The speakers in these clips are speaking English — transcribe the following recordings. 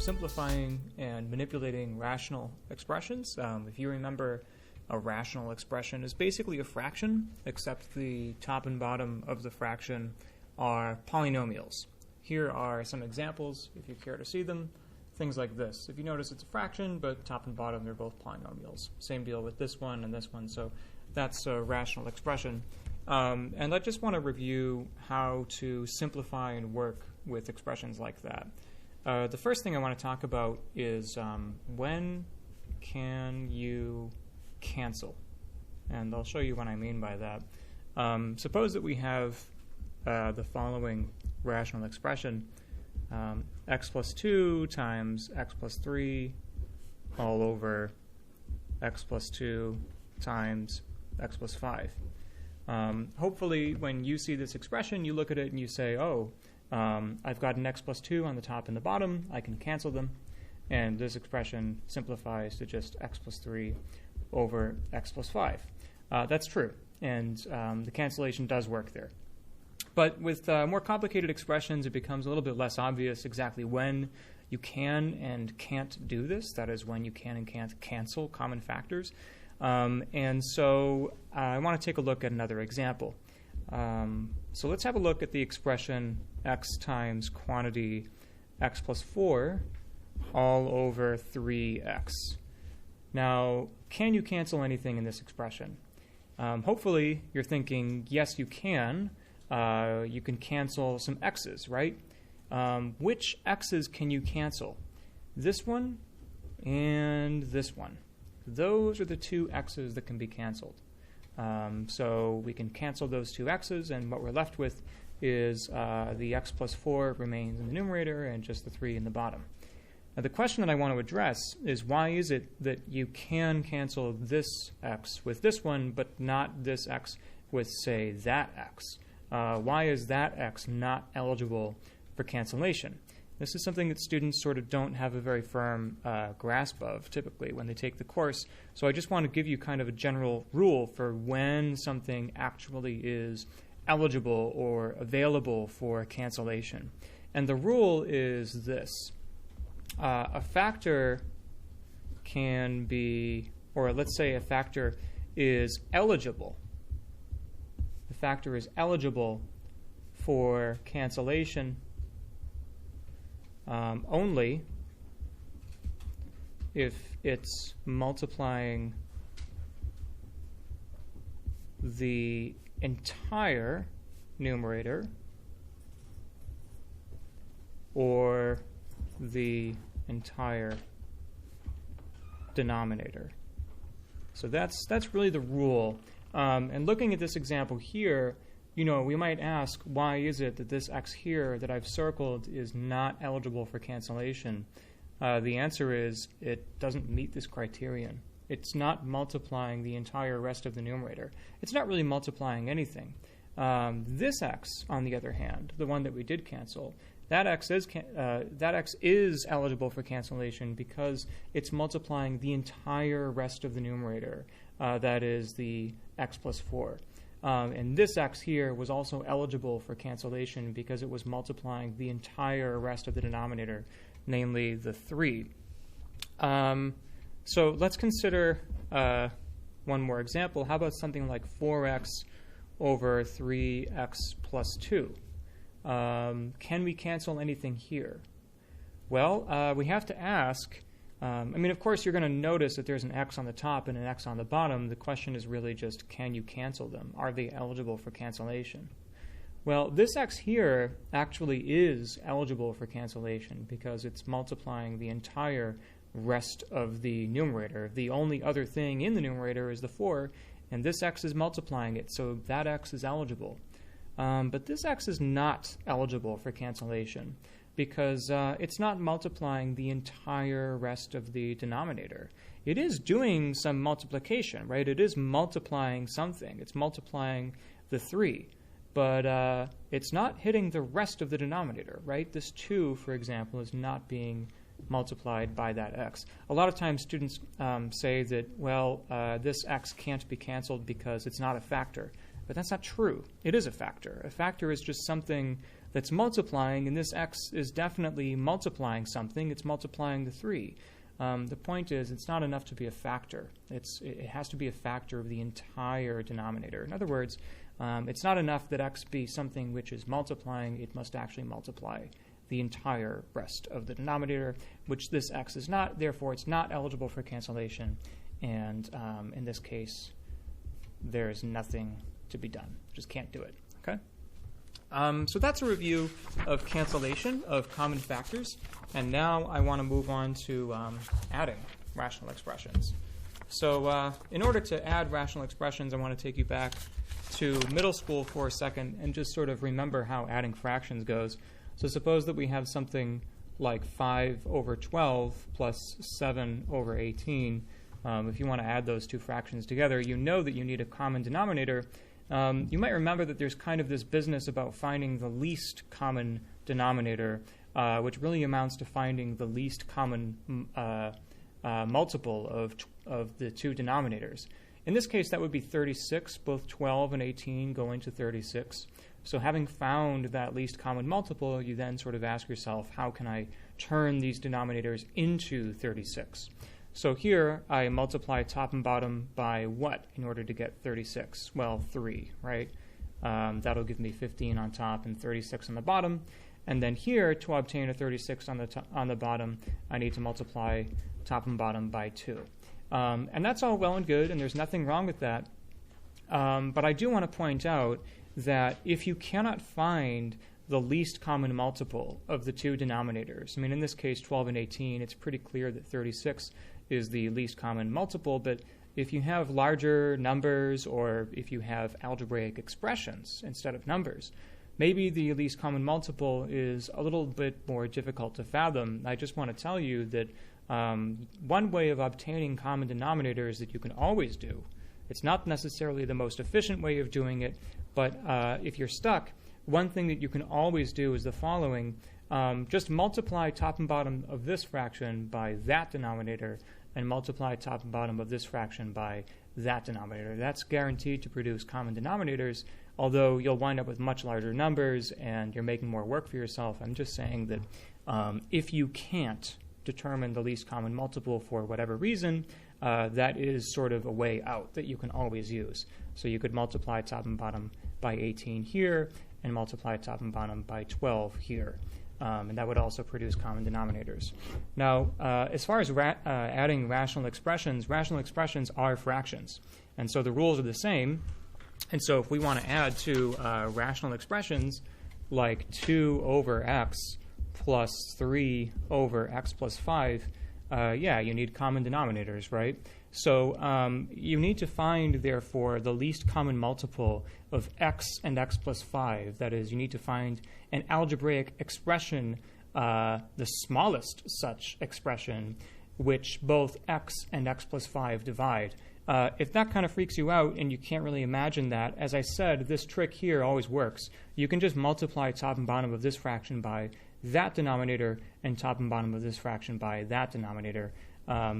simplifying and manipulating rational expressions. If you remember, a rational expression is basically a fraction, except the top and bottom of the fraction are polynomials. Here are some examples, if you care to see them. Things like this. If you notice, it's a fraction, but top and bottom, they're both polynomials. Same deal with this one and this one. So that's a rational expression. And I just want to review how to simplify and work with expressions like that. The first thing I want to talk about is when can you cancel? And I'll show you what I mean by that. Suppose that we have the following rational expression. X plus 2 times x plus 3 all over x plus 2 times x plus 5. Hopefully, when you see this expression, you look at it and you say, oh, I've got an x plus 2 on the top and the bottom. I can cancel them. And this expression simplifies to just x plus 3 over x plus 5. That's true. And the cancellation does work there. But with more complicated expressions, it becomes a little bit less obvious exactly when you can and can't do this. That is, when you can and can't cancel common factors. And so I want to take a look at another example. So let's have a look at the expression x times quantity x plus 4 all over 3x. Now, can you cancel anything in this expression? Hopefully, you're thinking, yes, you can. You can cancel some x's, right? Which x's can you cancel? This one and this one. Those are the two x's that can be canceled. So we can cancel those two x's, and what we're left with is the x plus 4 remains in the numerator and just the 3 in the bottom. Now, the question that I want to address is, why is it that you can cancel this x with this one, but not this x with, say, that x? Why is that x not eligible for cancellation? This is something that students sort of don't have a very firm grasp of typically when they take the course. So I just want to give you kind of a general rule for when something actually is eligible or available for cancellation. And the rule is this. A factor can be, or let's say a factor is eligible. The factor is eligible for cancellation only if it's multiplying the entire numerator or the entire denominator. So that's really the rule. And looking at this example here, we might ask, why is it that this x here that I've circled is not eligible for cancellation? The answer is it doesn't meet this criterion. It's not multiplying the entire rest of the numerator. It's not really multiplying anything. This x, on the other hand, the one that we did cancel, that x is eligible for cancellation because it's multiplying the entire rest of the numerator. That is the x plus 4. And this x here was also eligible for cancellation because it was multiplying the entire rest of the denominator, namely the 3. So let's consider one more example. How about something like 4x over 3x plus 2? Can we cancel anything here? Well, we have to ask. Of course, you're going to notice that there's an x on the top and an x on the bottom. The question is really just, can you cancel them? Are they eligible for cancellation? Well, this x here actually is eligible for cancellation because it's multiplying the entire rest of the numerator. The only other thing in the numerator is the 4, and this x is multiplying it, so that x is eligible. But this x is not eligible for cancellation because it's not multiplying the entire rest of the denominator. It is doing some multiplication, right? It is multiplying something. It's multiplying the 3. But it's not hitting the rest of the denominator, right? This 2, for example, is not being multiplied by that x. A lot of times students say that, well, this x can't be canceled because it's not a factor. But that's not true. It is a factor. A factor is just something that's multiplying, and this x is definitely multiplying something. It's multiplying the 3. The point is, it's not enough to be a factor. It has to be a factor of the entire denominator. In other words, it's not enough that x be something which is multiplying. It must actually multiply the entire rest of the denominator, which this x is not. Therefore, it's not eligible for cancellation. And in this case, there is nothing to be done. Just can't do it. Okay? So that's a review of cancellation of common factors. And now I want to move on to adding rational expressions. So in order to add rational expressions, I want to take you back to middle school for a second and just sort of remember how adding fractions goes. So suppose that we have something like 5 over 12 plus 7 over 18. If you want to add those two fractions together, you know that you need a common denominator. You might remember that there's kind of this business about finding the least common denominator, which really amounts to finding the least common multiple of the two denominators. In this case, that would be 36. Both 12 and 18 go into 36. So having found that least common multiple, you then sort of ask yourself, how can I turn these denominators into 36? So here, I multiply top and bottom by what in order to get 36? Well, 3, right? That'll give me 15 on top and 36 on the bottom. And then here, to obtain a 36 on the bottom, I need to multiply top and bottom by 2. And that's all well and good, and there's nothing wrong with that. But I do want to point out that if you cannot find the least common multiple of the two denominators, I mean, in this case, 12 and 18, it's pretty clear that 36 is the least common multiple, but if you have larger numbers or if you have algebraic expressions instead of numbers, maybe the least common multiple is a little bit more difficult to fathom. I just want to tell you that one way of obtaining common denominators that you can always do, it's not necessarily the most efficient way of doing it, but if you're stuck, one thing that you can always do is the following. Just multiply top and bottom of this fraction by that denominator and multiply top and bottom of this fraction by that denominator. That's guaranteed to produce common denominators, although you'll wind up with much larger numbers and you're making more work for yourself. I'm just saying that if you can't determine the least common multiple for whatever reason, that is sort of a way out that you can always use. So you could multiply top and bottom by 18 here and multiply top and bottom by 12 here. And that would also produce common denominators. Now, as far as adding rational expressions are fractions. And so the rules are the same. And so if we want to add two rational expressions like 2 over x plus 3 over x plus 5, you need common denominators, right? So you need to find, therefore, the least common multiple of x and x plus 5. That is, you need to find an algebraic expression, the smallest such expression, which both x and x plus 5 divide. If that kind of freaks you out and you can't really imagine that, as I said, this trick here always works. You can just multiply top and bottom of this fraction by that denominator and top and bottom of this fraction by that denominator.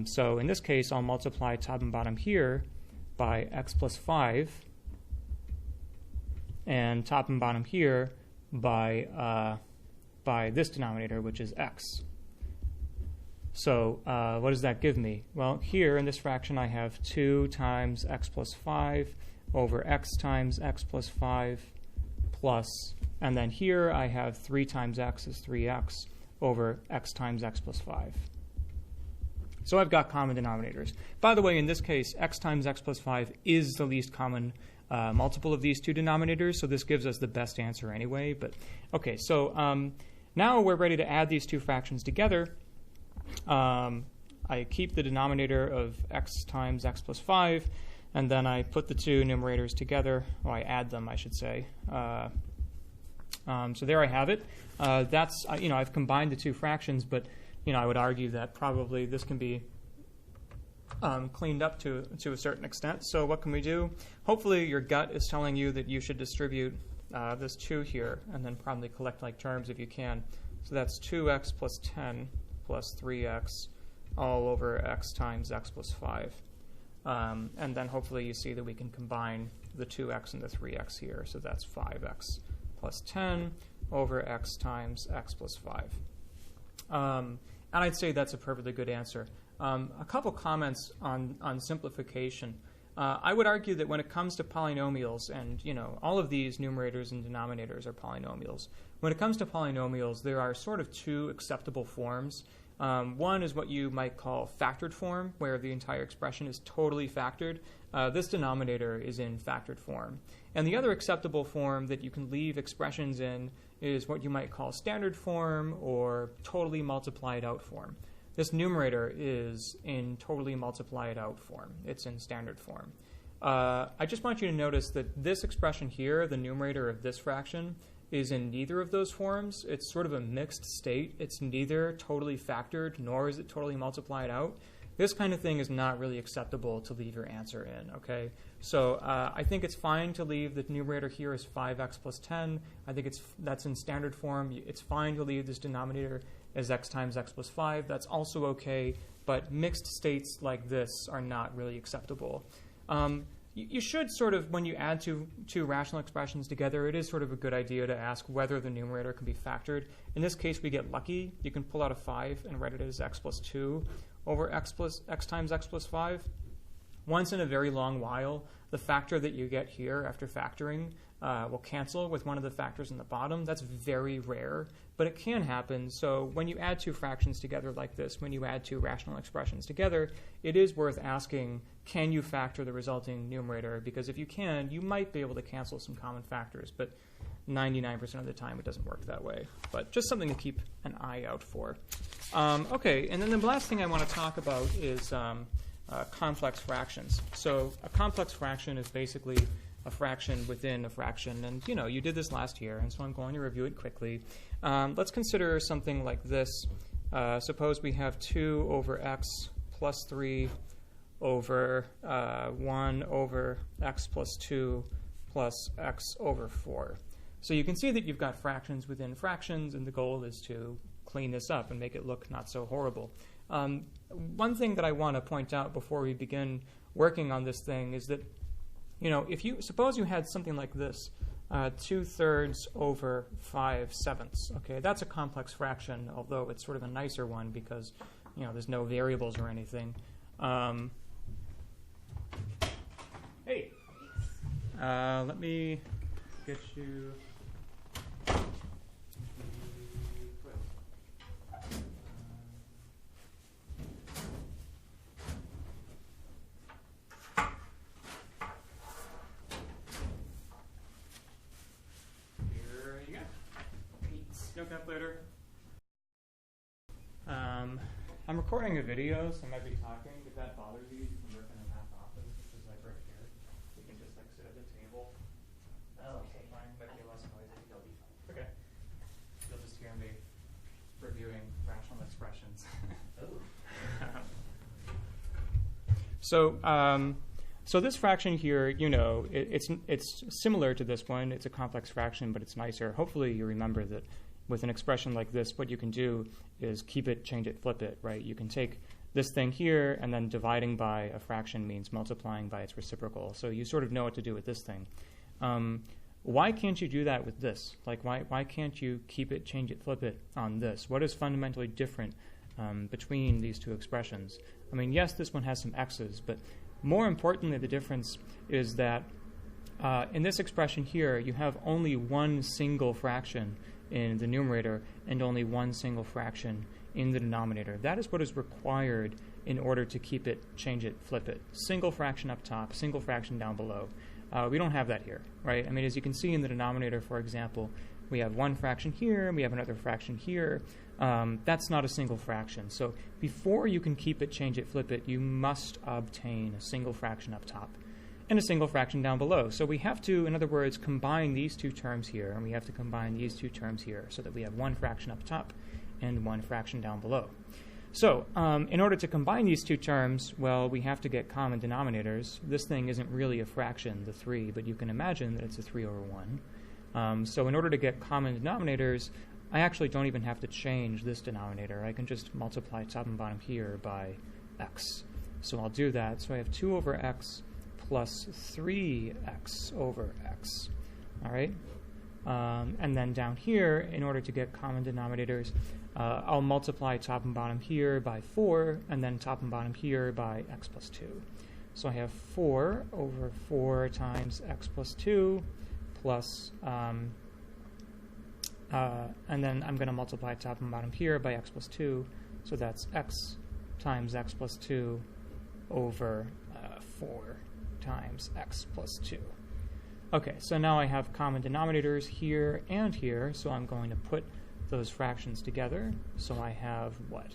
So in this case, I'll multiply top and bottom here by x plus 5 and top and bottom here by this denominator, which is x. So what does that give me? Well, here in this fraction, I have 2 times x plus 5 over x times x plus 5 plus, and then here I have 3 times x is 3x over x times x plus 5. So I've got common denominators. By the way, in this case, x times x plus 5 is the least common multiple of these two denominators, so this gives us the best answer anyway. But okay, so now we're ready to add these two fractions together. I keep the denominator of x times x plus 5, and then I put the two numerators together. Well, I add them, I should say. So there I have it. That's I've combined the two fractions, but I would argue that probably this can be cleaned up to a certain extent. So what can we do? Hopefully your gut is telling you that you should distribute this 2 here, and then probably collect like terms if you can. So that's 2x plus 10 plus 3x all over x times x plus 5. And then hopefully you see that we can combine the 2x and the 3x here. So that's 5x plus 10 over x times x plus 5. And I'd say that's a perfectly good answer. A couple comments on simplification. I would argue that when it comes to polynomials, and all of these numerators and denominators are polynomials. When it comes to polynomials, there are sort of two acceptable forms. One is what you might call factored form, where the entire expression is totally factored. This denominator is in factored form. And the other acceptable form that you can leave expressions in is what you might call standard form or totally multiplied out form. This numerator is in totally multiplied out form. It's in standard form. I just want you to notice that this expression here, the numerator of this fraction, is in neither of those forms. It's sort of a mixed state. It's neither totally factored nor is it totally multiplied out. This kind of thing is not really acceptable to leave your answer in, okay? So I think it's fine to leave the numerator here as 5x plus 10. I think that's in standard form. It's fine to leave this denominator as x times x plus 5. That's also okay, but mixed states like this are not really acceptable. You should sort of, when you add two rational expressions together, it is sort of a good idea to ask whether the numerator can be factored. In this case, we get lucky. You can pull out a 5 and write it as x plus 2 over x times x plus 5. Once in a very long while, the factor that you get here after factoring will cancel with one of the factors in the bottom. That's very rare, but it can happen. So when you add two fractions together like this, when you add two rational expressions together, it is worth asking, can you factor the resulting numerator? Because if you can, you might be able to cancel some common factors, but 99% of the time it doesn't work that way. But just something to keep an eye out for. Okay, and then the last thing I want to talk about is complex fractions. So a complex fraction is basically a fraction within a fraction. And you did this last year, and so I'm going to review it quickly. Let's consider something like this. Suppose we have 2 over x plus 3 over 1 over x plus 2 plus x over 4. So you can see that you've got fractions within fractions, and the goal is to clean this up and make it look not so horrible. One thing that I want to point out before we begin working on this thing is that, if you suppose you had something like this, 2/3 over 5/7. Okay, that's a complex fraction, although it's sort of a nicer one because, there's no variables or anything. Hey, let me get you. No calculator. I'm recording a video, so I might be talking. If that bothers you, you can work in a math office, which is like right here. You can just sit at the table. Oh, okay. Fine. Might be less noisy. You'll be fine. Okay. You'll just hear me reviewing rational expressions. So this fraction here, it's similar to this one. It's a complex fraction, but it's nicer. Hopefully you remember that with an expression like this, what you can do is keep it, change it, flip it, right? You can take this thing here, and then dividing by a fraction means multiplying by its reciprocal. So you sort of know what to do with this thing. Why can't you do that with this? Like, why can't you keep it, change it, flip it on this? What is fundamentally different between these two expressions? I mean, yes, this one has some x's, but more importantly, the difference is that in this expression here, you have only one single fraction in the numerator and only one single fraction in the denominator. That is what is required in order to keep it, change it, flip it. Single fraction up top, single fraction down below. We don't have that here, right? I mean, as you can see in the denominator, for example, we have one fraction here, and we have another fraction here. That's not a single fraction. So before you can keep it, change it, flip it, you must obtain a single fraction up top and a single fraction down below. So we have to, in other words, combine these two terms here, and we have to combine these two terms here so that we have one fraction up top and one fraction down below. So in order to combine these two terms, well, we have to get common denominators. This thing isn't really a fraction, the 3, but you can imagine that it's a 3 over 1. So in order to get common denominators, I actually don't even have to change this denominator. I can just multiply top and bottom here by x. So I'll do that. So I have 2 over x plus 3x over x. All right? And then down here, in order to get common denominators, I'll multiply top and bottom here by 4, and then top and bottom here by x plus 2. So I have 4 over 4 times x plus 2 plus, and then I'm going to multiply top and bottom here by x plus 2. So that's x times x plus 2 over 4 times x plus 2. Okay, so now I have common denominators here and here, so I'm going to put those fractions together. So I have what?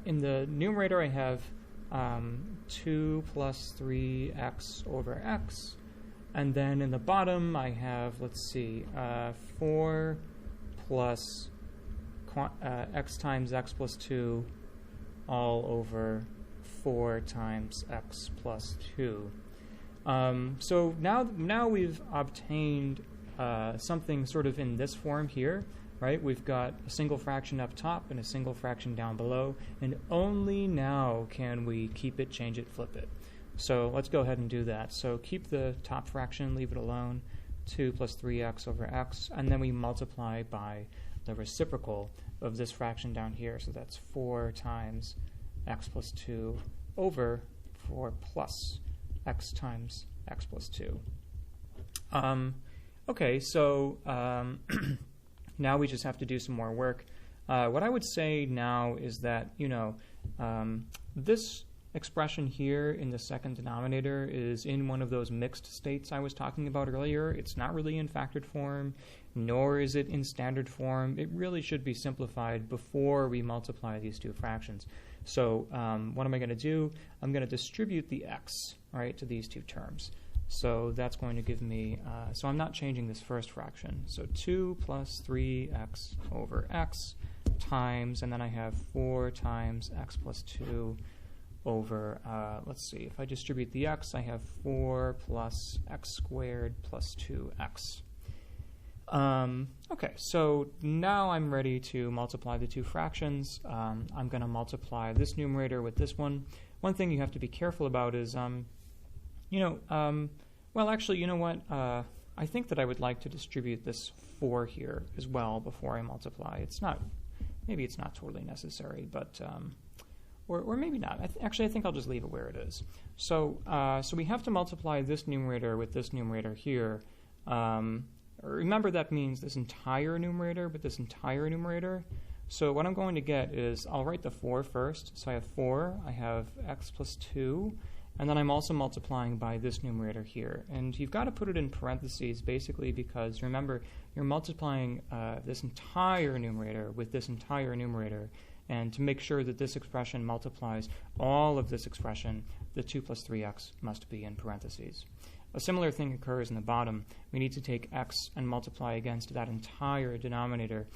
In the numerator I have 2 plus 3x over x, and then in the bottom I have, let's see, 4 plus x times x plus 2 all over 4 times x plus 2. So now we've obtained something sort of in this form here, right? We've got a single fraction up top and a single fraction down below, and only now can we keep it, change it, flip it. So let's go ahead and do that. So keep the top fraction, leave it alone, 2 plus 3x over x, and then we multiply by the reciprocal of this fraction down here, so that's 4 times x plus 2 over 4 plus x times x plus 2. Okay, so now we just have to do some more work. What I would say now is that, this expression here in the second denominator is in one of those mixed states I was talking about earlier. It's not really in factored form, nor is it in standard form. It really should be simplified before we multiply these two fractions. So what am I going to do? I'm going to distribute the x, right, to these two terms. So that's going to give me, so I'm not changing this first fraction. So 2 plus 3x over x times, and then I have 4 times x plus 2 over, let's see, if I distribute the x, I have 4 plus x squared plus 2x. Okay, so now I'm ready to multiply the two fractions. I'm going to multiply this numerator with this one. One thing you have to be careful about is, well, actually, you know what? I think that I would like to distribute this 4 here as well before I multiply. It's not, maybe it's not totally necessary, but, or maybe not. Actually, I think I'll just leave it where it is. So, so we have to multiply this numerator with this numerator here. Remember, that means this entire numerator with this entire numerator. So what I'm going to get is, I'll write the 4 first. So I have 4, I have x plus 2, and then I'm also multiplying by this numerator here. And you've got to put it in parentheses, basically, because remember, you're multiplying this entire numerator with this entire numerator. And to make sure that this expression multiplies all of this expression, the 2 plus 3x must be in parentheses. A similar thing occurs in the bottom. We need to take x and multiply against that entire denominator.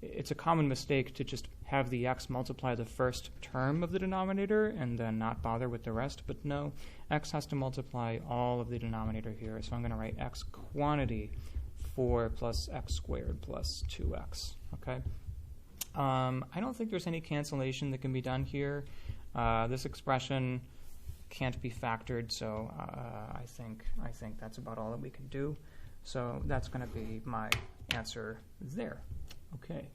It's a common mistake to just have the x multiply the first term of the denominator and then not bother with the rest. But no, x has to multiply all of the denominator here. So I'm going to write x quantity 4 plus x squared plus 2x. Okay. I don't think there's any cancellation that can be done here. This expression can't be factored, so I think that's about all that we can do. So that's going to be my answer there. Okay.